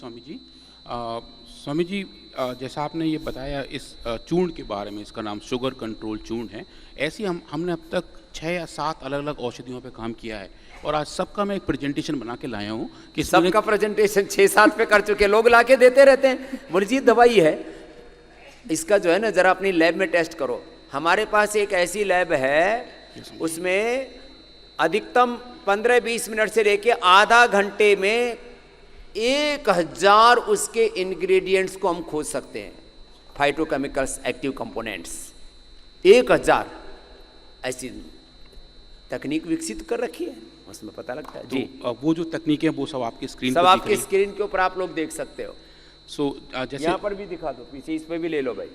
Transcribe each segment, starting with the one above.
स्वामी जी। स्वामी जी, जैसा आपने ये बताया इस चूर्ण के बारे में, इसका नाम शुगर कंट्रोल चूर्ण है। ऐसे हमने अब तक 6 या 7 अलग अलग औषधियों पे काम किया है और आज सबका मैं एक प्रेजेंटेशन बना के लाया हूँ कि सबका प्रेजेंटेशन 6-7 पे कर चुके, लोग लाके देते रहते हैं। मुर्जीत दवाई है, इसका जो है ना जरा अपनी लैब में टेस्ट करो। हमारे पास एक ऐसी लैब है, उसमें अधिकतम 15-20 मिनट से लेके आधा घंटे में 1000 उसके इंग्रेडिएंट्स को हम खोज सकते हैं, फाइटोकेमिकल्स, एक्टिव कंपोनेंट्स। 1000 ऐसी तकनीक विकसित कर रखी है, उसमें पता लगता है। जी, तो वो जो तकनीकें वो सब आपकी स्क्रीन सब पर आपकी स्क्रीन के ऊपर आप लोग देख सकते हो। जैसे यहाँ पर भी दिखा दो, पीछे इस पे भी ले लो भाई,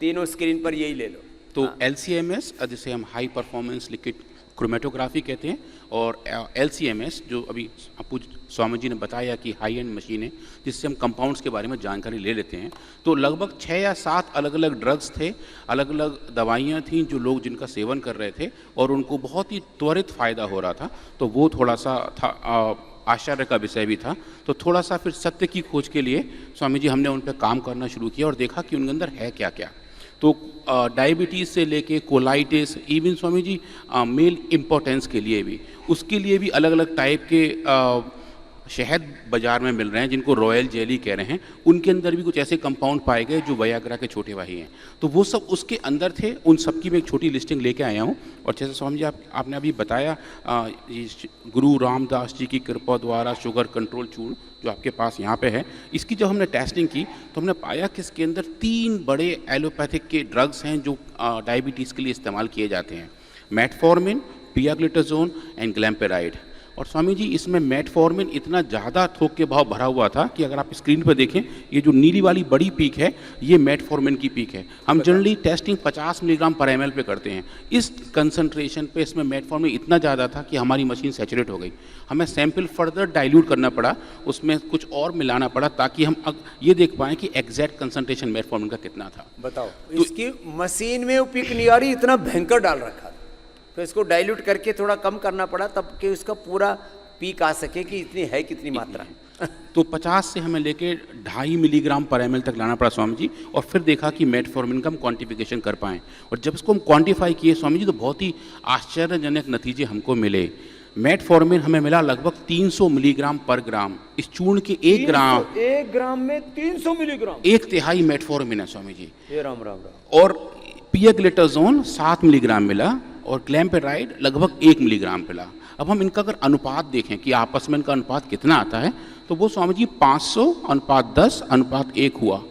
तीनों स्क्रीन पर यही ले लो। तो LCMS जिसे हम हाई परफॉर्मेंस लिक्विड क्रोमेटोग्राफी कहते हैं, और LCMS जो अभी आपको स्वामी जी ने बताया कि हाई एंड मशीन है जिससे हम कंपाउंड्स के बारे में जानकारी ले लेते हैं। तो लगभग 6 या 7 अलग अलग ड्रग्स थे, अलग अलग दवाइयाँ थीं जो लोग जिनका सेवन कर रहे थे और उनको बहुत ही त्वरित फ़ायदा हो रहा था। तो वो थोड़ा सा था आश्चर्य का विषय भी था। तो थोड़ा सा फिर सत्य की खोज के लिए स्वामी जी हमने उन पर काम करना शुरू किया और देखा कि उनके अंदर है क्या क्या। तो डायबिटीज़ से लेके colitis, even Swami ji mail importance के लिए भी, उसके लिए भी अलग अलग टाइप के शहद बाज़ार में मिल रहे हैं जिनको रॉयल जेली कह रहे हैं। उनके अंदर भी कुछ ऐसे कंपाउंड पाए गए जो वयाग्रा के छोटे भाई हैं। तो वो सब उसके अंदर थे। उन सब की मैं एक छोटी लिस्टिंग लेके आया हूँ। और जैसे स्वामी जी आपने अभी बताया, गुरु रामदास जी की कृपा द्वारा शुगर कंट्रोल चूर्ण जो आपके पास यहाँ पे है, इसकी जब हमने टेस्टिंग की तो हमने पाया कि इसके अंदर 3 बड़े एलोपैथिक के ड्रग्स हैं जो डायबिटीज़ के लिए इस्तेमाल किए जाते हैं, मेटफॉर्मिन, पियाग्लिटाजोन एंड ग्लैम्पेराइड। और स्वामी जी इसमें मेटफॉर्मिन इतना ज़्यादा थोक के भाव भरा हुआ था कि अगर आप स्क्रीन पर देखें, ये जो नीली वाली बड़ी पीक है ये मेटफॉर्मिन की पीक है। हम जनरली टेस्टिंग 50 मिलीग्राम पर ml पे करते हैं। इस कंसंट्रेशन पे इसमें मेटफॉर्मिन इतना ज़्यादा था कि हमारी मशीन सैचुरेट हो गई। हमें सैंपल फर्दर डाइल्यूट करना पड़ा, उसमें कुछ और मिलाना पड़ा ताकि हम ये देख पाएँ कि एग्जैक्ट कंसंट्रेशन मेटफॉर्मिन का कितना था। बताओ, तो इसकी मशीन में वो पीक नहीं आ रही, इतना भयंकर डाल रखा, तो इसको डाइल्यूट करके थोड़ा कम करना पड़ा तब कि उसका पूरा पीक आ सके कि इतनी है कितनी मात्रा। तो 50 से हमें लेके 2.5 मिलीग्राम पर ml तक लाना पड़ा स्वामी जी। और फिर देखा कि मेटफॉर्मिन का हम क्वांटिफिकेशन कर पाएँ। और जब इसको हम क्वांटिफाई किए स्वामी जी तो बहुत ही आश्चर्यजनक नतीजे हमको मिले। मेटफॉर्मिन हमें मिला लगभग 300 मिलीग्राम पर ग्राम। इस चूर्ण के 1 ग्राम में 300 मिलीग्राम, 1/3 मेटफॉर्मिन है स्वामी जी। ये राम राम राम। और पियाग्लिटाजोन 7 मिलीग्राम मिला और ग्लैम्पेराइड लगभग 1 मिलीग्राम मिला। अब हम इनका अगर अनुपात देखें कि आपस में इनका अनुपात कितना आता है, तो वो स्वामी जी 500:10:1 हुआ।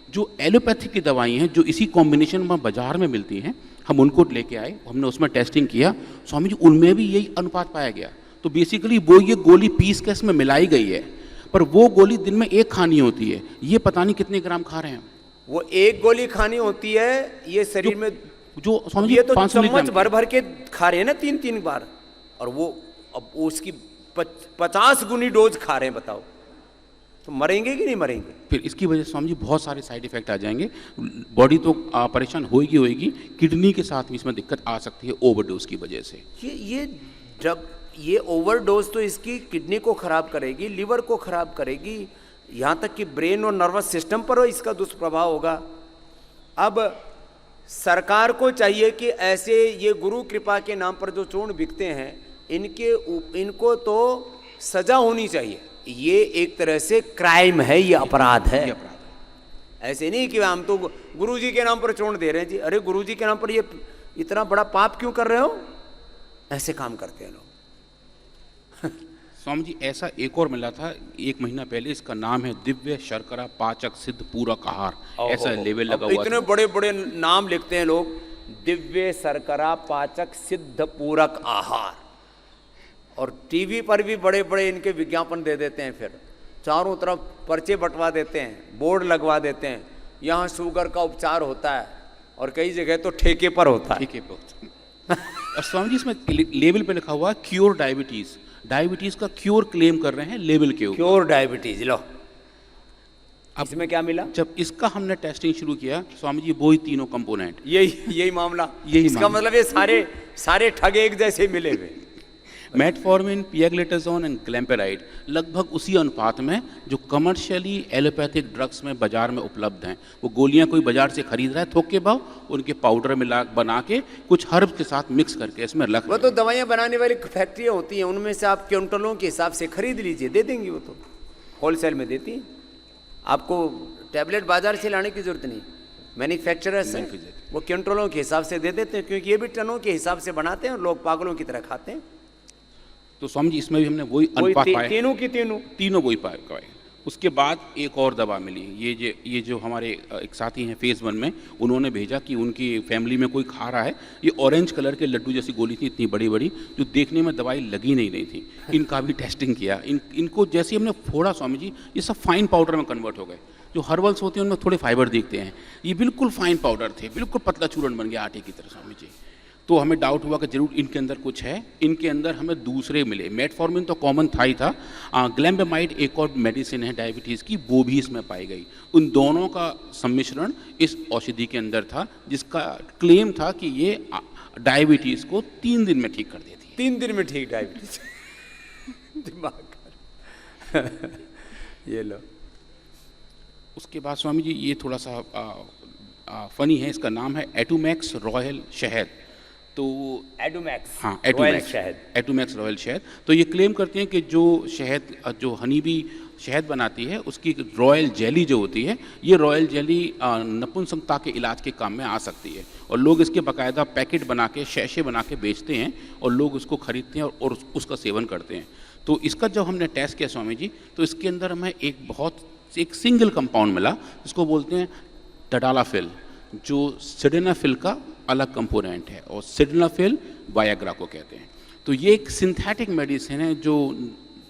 जो एलोपैथिक की दवाई हैं जो इसी कॉम्बिनेशन में बाजार में मिलती हैं, हम उनको लेके आए, हमने उसमें टेस्टिंग किया स्वामी जी, उनमें भी यही अनुपात पाया गया। तो बेसिकली वो ये गोली पीस के इसमें मिलाई गई है, पर वो गोली दिन में 1 खानी होती है, ये पता नहीं कितने ग्राम खा रहे हैं। वो 1 गोली खानी होती है, ये शरीर में जो स्वामी जी ये तो चम्मच भर भर के खा रहे हैं ना 3-3 बार, और वो अब उसकी 50 गुनी डोज खा रहे हैं। बताओ, तो मरेंगे कि नहीं मरेंगे? फिर इसकी वजह से स्वामी जी बहुत सारे साइड इफेक्ट आ जाएंगे। बॉडी तो परेशान होगी, किडनी के साथ भी इसमें दिक्कत आ सकती है ओवरडोज की वजह से। ये ड्रग, ये ओवरडोज तो इसकी किडनी को खराब करेगी, लिवर को खराब करेगी, यहाँ तक कि ब्रेन और नर्वस सिस्टम पर इसका दुष्प्रभाव होगा। अब सरकार को चाहिए कि ऐसे ये गुरु कृपा के नाम पर जो चूर्ण बिकते हैं, इनको तो सजा होनी चाहिए। ये एक तरह से क्राइम है, ये अपराध है। ऐसे नहीं कि हम तो गुरुजी के नाम पर चूर्ण दे रहे हैं जी। अरे गुरुजी के नाम पर ये इतना बड़ा पाप क्यों कर रहे हो? ऐसे काम करते हैं लोग। स्वामी जी ऐसा एक और मिला था 1 महीना पहले, इसका नाम है दिव्य शर्करा पाचक सिद्ध पूरक आहार। ऐसा लेवल लगा हुआ। इतने बड़े बड़े नाम लिखते हैं लोग, दिव्य शर्करा पाचक सिद्ध पूरक आहार, और टीवी पर भी बड़े बड़े इनके विज्ञापन दे देते हैं। फिर चारों तरफ पर्चे बंटवा देते हैं, बोर्ड लगवा देते हैं, यहाँ शुगर का उपचार होता है, और कई जगह तो ठेके पर होता है। ठेके पर होता है। और स्वामी जी इसमें लेवल पे लिखा हुआ क्योर डायबिटीज, डायबिटीज का क्योर क्लेम कर रहे हैं लेवल के ऊपर। क्योर डायबिटीज लो। अब इसमें क्या मिला? जब इसका हमने टेस्टिंग शुरू किया स्वामी जी, वो ही तीनों कंपोनेंट, यही मामला, इसका मतलब ये सारे ठग एक जैसे मिले हुए। मेटफॉर्मिन, पियाग्लेटाजोन एंड ग्लेम्पेराइड लगभग उसी अनुपात में जो कमर्शियली एलोपैथिक ड्रग्स में बाजार में उपलब्ध हैं। वो गोलियां कोई बाजार से खरीद रहा है थोक के भाव, उनके पाउडर मिला बना के कुछ हर्ब के साथ मिक्स करके इसमें रख। वो तो दवाइयाँ बनाने वाली फैक्ट्रियाँ होती हैं, उनमें से आप क्विंटलों के हिसाब से खरीद लीजिए, दे देंगी, वो तो होलसेल में देती हैं। आपको टैबलेट बाजार से लाने की जरूरत नहीं, मैन्युफैक्चरर्स हैं वो क्विंटलों के हिसाब से दे देते हैं, क्योंकि ये भी टनों के हिसाब से बनाते हैं और लोग पागलों की तरह खाते हैं। तो स्वामी जी इसमें भी हमने वही अनुपात पाए, तीनों वही पाए। उसके बाद एक और दवा मिली, ये जो हमारे एक साथी हैं फेज़ 1 में, उन्होंने भेजा कि उनकी फैमिली में कोई खा रहा है, ये ऑरेंज कलर के लड्डू जैसी गोली थी, इतनी बड़ी बड़ी, जो देखने में दवाई लगी नहीं रही थी। इनका भी टेस्टिंग किया, इनको जैसे ही हमने फोड़ा स्वामी जी, ये सब फाइन पाउडर में कन्वर्ट हो गए। जो हर्बल्स होते हैं उनमें थोड़े फाइबर दिखते हैं, ये बिल्कुल फाइन पाउडर थे, बिल्कुल पतला चूर्ण बन गया आटे की तरह स्वामी जी। तो हमें डाउट हुआ कि जरूर इनके अंदर कुछ है। इनके अंदर हमें दूसरे मिले, मेटफॉर्मिन तो कॉमन था ही था, ग्लैम्बेमाइड एक और मेडिसिन है डायबिटीज़ की, वो भी इसमें पाई गई। उन दोनों का सम्मिश्रण इस औषधि के अंदर था, जिसका क्लेम था कि ये डायबिटीज़ को 3 दिन में ठीक कर देती है। 3 दिन में ठीक डायबिटीज दिमाग ये लो। उसके बाद स्वामी जी ये थोड़ा सा फनी है, इसका नाम है एटूमैक्स रॉयल शहद। तो एडुमैक्स, हाँ एटूमैक्स रॉयल शहद। तो ये क्लेम करते हैं कि जो शहद, जो हनी बी शहद बनाती है, उसकी रॉयल जेली जो होती है, ये रॉयल जेली नपुंसकता के इलाज के काम में आ सकती है, और लोग इसके बाकायदा पैकेट बना के, शैशे बना के बेचते हैं, और लोग उसको खरीदते हैं और उसका सेवन करते हैं। तो इसका जब हमने टेस्ट किया स्वामी जी, तो इसके अंदर हमें एक सिंगल कंपाउंड मिला, जिसको बोलते हैं टडालाफिल, जो सिडेनाफिल का अलग कंपोनेंट है, और सिडेनाफिल वायाग्रा को कहते हैं। तो ये एक सिंथेटिक मेडिसिन है जो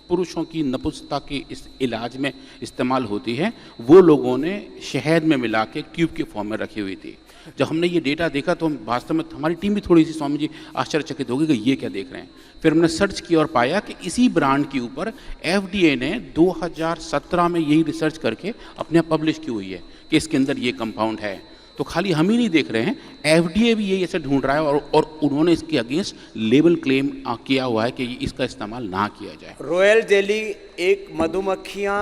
पुरुषों की नपुंसकता के इस इलाज में इस्तेमाल होती है। वो लोगों ने शहद में मिला के ट्यूब के फॉर्म में रखी हुई थी। जब हमने ये डेटा देखा तो वास्तव में हमारी टीम भी थोड़ी सी स्वामी जी आश्चर्यचकित हो गई कि ये क्या देख रहे हैं। फिर हमने सर्च किया और पाया कि इसी ब्रांड के ऊपर FDA ने 2017 में यही रिसर्च करके अपने आप पब्लिश की हुई है कि इसके अंदर ये कंपाउंड है। तो खाली हम ही नहीं देख रहे हैं, FDA भी यही ऐसे ढूंढ रहा है, और उन्होंने इसके अगेंस्ट लेबल क्लेम किया हुआ है कि इसका इस्तेमाल ना किया जाए। रॉयल जेली, एक मधुमक्खियाँ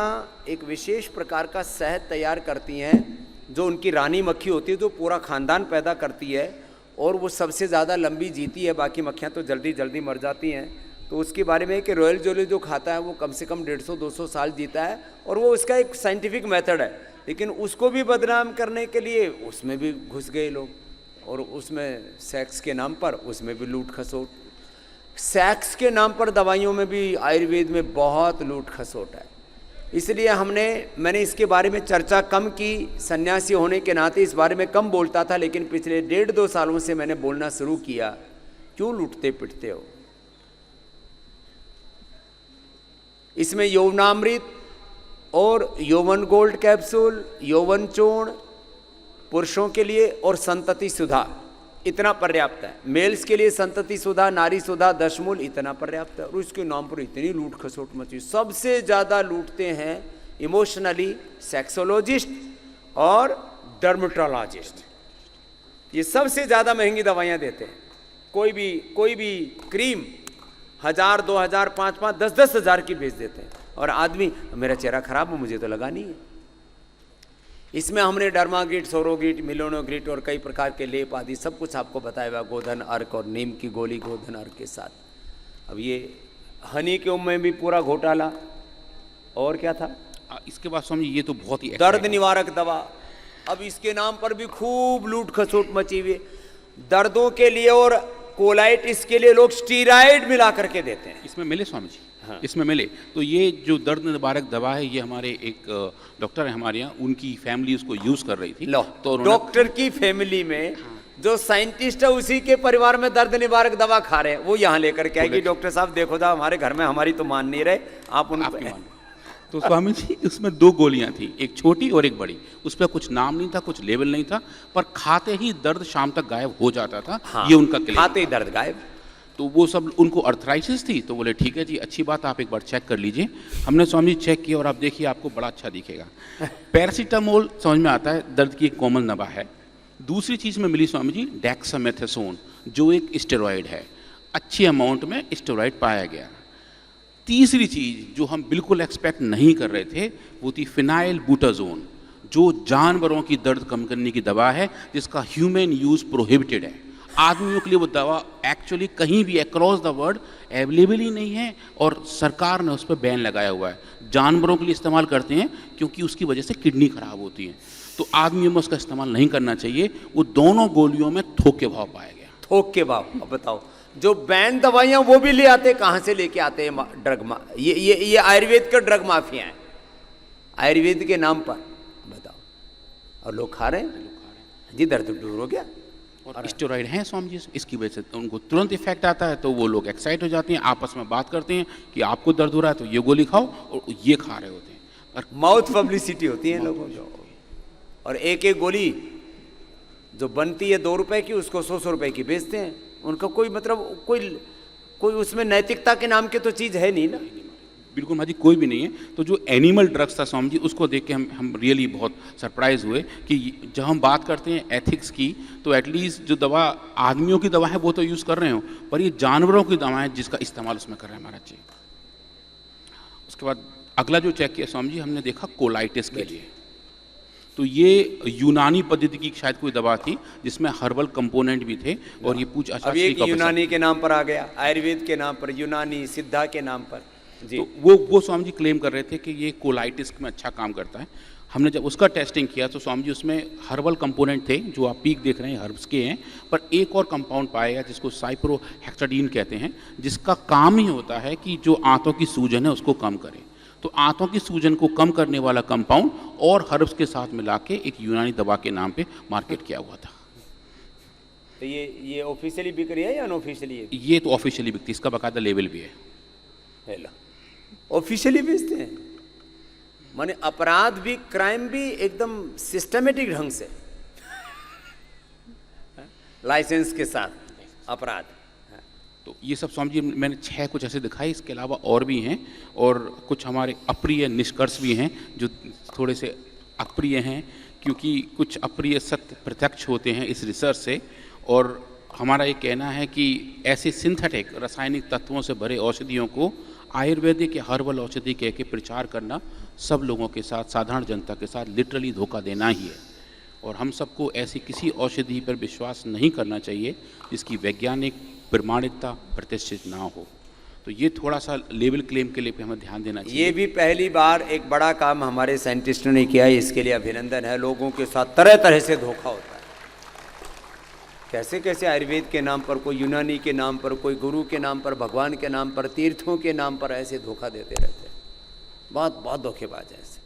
एक विशेष प्रकार का शहद तैयार करती हैं, जो उनकी रानी मक्खी होती है, जो पूरा खानदान पैदा करती है, और वो सबसे ज़्यादा लंबी जीती है, बाकी मक्खियाँ तो जल्दी जल्दी मर जाती हैं। तो उसके बारे में कि रॉयल जेली जो खाता है वो कम से कम 150-200 साल जीता है, और वो उसका एक साइंटिफिक मेथड है। लेकिन उसको भी बदनाम करने के लिए उसमें भी घुस गए लोग, और उसमें सेक्स के नाम पर उसमें भी लूट खसोट, सेक्स के नाम पर दवाइयों में भी आयुर्वेद में बहुत लूट खसोट है। इसलिए मैंने इसके बारे में चर्चा कम की, सन्यासी होने के नाते इस बारे में कम बोलता था, लेकिन पिछले 1.5-2 सालों से मैंने बोलना शुरू किया। क्यों लूटते पिटते हो? इसमें यौवनामृत और यौवन गोल्ड कैप्सूल, यौवन चूर्ण पुरुषों के लिए, और संतति सुधा, इतना पर्याप्त है। मेल्स के लिए संतति सुधा, नारी सुधा, दशमूल, इतना पर्याप्त है। और उसके नाम पर इतनी लूट खसोट मची। सबसे ज़्यादा लूटते हैं इमोशनली सेक्सोलॉजिस्ट और डर्मेटोलॉजिस्ट, ये सबसे ज़्यादा महंगी दवाइयाँ देते हैं। कोई भी क्रीम 1000, 2000, 5-5, 10-10 हज़ार की बेच देते हैं, और आदमी मेरा चेहरा खराब हो, मुझे तो लगानी है। इसमें हमने डर्माग्रिट, सोरोग्रिट, मिलोनोग्रिट और कई प्रकार के लेप आदि सब कुछ आपको बताया हुआ, गोधन अर्क और नीम की गोली गोधन अर्क के साथ। अब ये हनी के में भी पूरा घोटाला, और क्या था इसके बाद स्वामी, ये तो बहुत ही दर्द निवारक दवा। अब इसके नाम पर भी खूब लूट खसोट मची हुई। दर्दों के लिए और कोलाइटिस के लिए लोग स्टीराइड मिला करके देते हैं। इसमें मिले स्वामी जी? हाँ। इसमें मिले। तो ये जो दर्द निवारक दवा है, ये हमारे एक डॉक्टर है हमारे यहाँ, उनकी फैमिली उसको यूज कर रही थी। तो डॉक्टर की फैमिली में जो साइंटिस्ट है उसी के परिवार में दर्द निवारक दवा खा रहे हैं, वो यहाँ लेकर के आएगी, डॉक्टर साहब देखो था हमारे घर में, हमारी तो मान नहीं रहे, आप उनकी मान। तो स्वामी जी उसमें 2 गोलियां थी, एक छोटी और एक बड़ी। उस पर कुछ नाम नहीं था, कुछ लेबल नहीं था, पर खाते ही दर्द शाम तक गायब हो जाता था। हाँ, ये उनका क्लेम, खाते ही दर्द गायब। तो वो सब, उनको अर्थराइटिस थी, तो बोले ठीक है जी, अच्छी बात, आप एक बार चेक कर लीजिए। हमने स्वामी जी चेक किया, और आप देखिए आपको बड़ा अच्छा दिखेगा। पैरासीटामोल समझ में आता है, दर्द की एक कॉमन दवा है। दूसरी चीज़ में मिली स्वामी जी डेक्सामेथासोन, जो एक स्टेरॉयड है। अच्छी अमाउंट में स्टेरॉइड पाया गया। तीसरी चीज़ जो हम बिल्कुल एक्सपेक्ट नहीं कर रहे थे वो थी फिनाइल बूटाजोन, जो जानवरों की दर्द कम करने की दवा है जिसका ह्यूमन यूज़ प्रोहिबिटेड है। आदमियों के लिए वो दवा एक्चुअली कहीं भी अक्रॉस द वर्ल्ड अवेलेबल ही नहीं है और सरकार ने उस पर बैन लगाया हुआ है। जानवरों के लिए इस्तेमाल करते हैं क्योंकि उसकी वजह से किडनी खराब होती है, तो आदमियों में उसका इस्तेमाल नहीं करना चाहिए। वो दोनों गोलियों में थोक के भाव पाया गया। थोक के भाव। अब बताओ, जो बैन दवाइयाँ वो भी ले आते, कहाँ से लेके आते हैं? ये आयुर्वेद के ड्रग माफिया हैं, आयुर्वेद के नाम पर। बताओ, और लोग खा रहे हैं जी, दर्द दूर हो गया। और स्टेरॉइड हैं स्वामी जी, इसकी वजह से उनको तुरंत इफेक्ट आता है, तो वो लोग एक्साइट हो जाते हैं, आपस में बात करते हैं कि आपको दर्द हो रहा है तो ये गोली खाओ, और ये खा रहे होते हैं। और माउथ पब्लिसिटी होती है लोगों की। और एक एक गोली जो बनती है 2 रुपए की, उसको 100 रुपए की बेचते हैं। उनका कोई मतलब कोई उसमें नैतिकता के नाम के तो चीज़ है नहीं ना। बिल्कुल माजी, कोई भी नहीं है। तो जो एनिमल ड्रग्स था स्वामी जी, उसको देख के हम रियली बहुत सरप्राइज हुए कि जब हम बात करते हैं एथिक्स की, तो एटलीस्ट जो दवा आदमियों की दवा है वो तो यूज़ कर रहे हो, पर ये जानवरों की दवा है जिसका इस्तेमाल उसमें कर रहे हैं महाराज जी। उसके बाद अगला जो चेक किया स्वामी जी, हमने देखा कोलाइटिस के लिए। तो ये यूनानी पद्धति की शायद कोई दवा थी जिसमें हर्बल कंपोनेंट भी थे, और ये पूछ अब ये यूनानी के नाम पर आ गया, आयुर्वेद के नाम पर, यूनानी सिद्धा के नाम पर जी। तो वो स्वामी जी क्लेम कर रहे थे कि ये कोलाइटिस में अच्छा काम करता है। हमने जब उसका टेस्टिंग किया तो स्वामी जी उसमें हर्बल कंपोनेंट थे, जो आप पीक देख रहे हैं हर्ब्स के हैं, पर एक और कंपाउंड पाया गया जिसको साइप्रोहेक्साडीन कहते हैं, जिसका काम ही होता है कि जो आंतों की सूजन है उसको कम करे। तो आंतों की सूजन को कम करने वाला कंपाउंड और हर्ब्स के साथ मिला के एक यूनानी दवा के नाम पे मार्केट किया हुआ था। तो ये ऑफिशियली बिक रही है या अनऑफिशियली है? ये तो ऑफिशियली बिकती है, इसका बाकायदा लेवल भी है। ऑफिशियली बेचते हैं, माने अपराध भी, क्राइम भी एकदम सिस्टमेटिक ढंग से लाइसेंस के साथ अपराध। तो ये सब स्वामी जी मैंने 6 कुछ ऐसे दिखाए, इसके अलावा और भी हैं, और कुछ हमारे अप्रिय निष्कर्ष भी हैं जो थोड़े से अप्रिय हैं, क्योंकि कुछ अप्रिय सत्य प्रत्यक्ष होते हैं इस रिसर्च से। और हमारा ये कहना है कि ऐसे सिंथेटिक रासायनिक तत्वों से भरे औषधियों को आयुर्वेदिक या हर्बल औषधि कह के प्रचार करना सब लोगों के साथ, साधारण जनता के साथ लिटरली धोखा देना ही है। और हम सबको ऐसी किसी औषधि पर विश्वास नहीं करना चाहिए जिसकी वैज्ञानिक प्रमाणिकता प्रतिष्ठित ना हो। तो ये थोड़ा सा लेवल क्लेम के लिए हमें ध्यान देना चाहिए। ये भी पहली बार एक बड़ा काम हमारे साइंटिस्टों ने किया है, इसके लिए अभिनंदन है। लोगों के साथ तरह तरह से धोखा होता है, कैसे कैसे आयुर्वेद के नाम पर, कोई यूनानी के नाम पर, कोई गुरु के नाम पर, भगवान के नाम पर, तीर्थों के नाम पर ऐसे धोखा देते रहते हैं। बहुत बहुत धोखेबाज है ऐसे।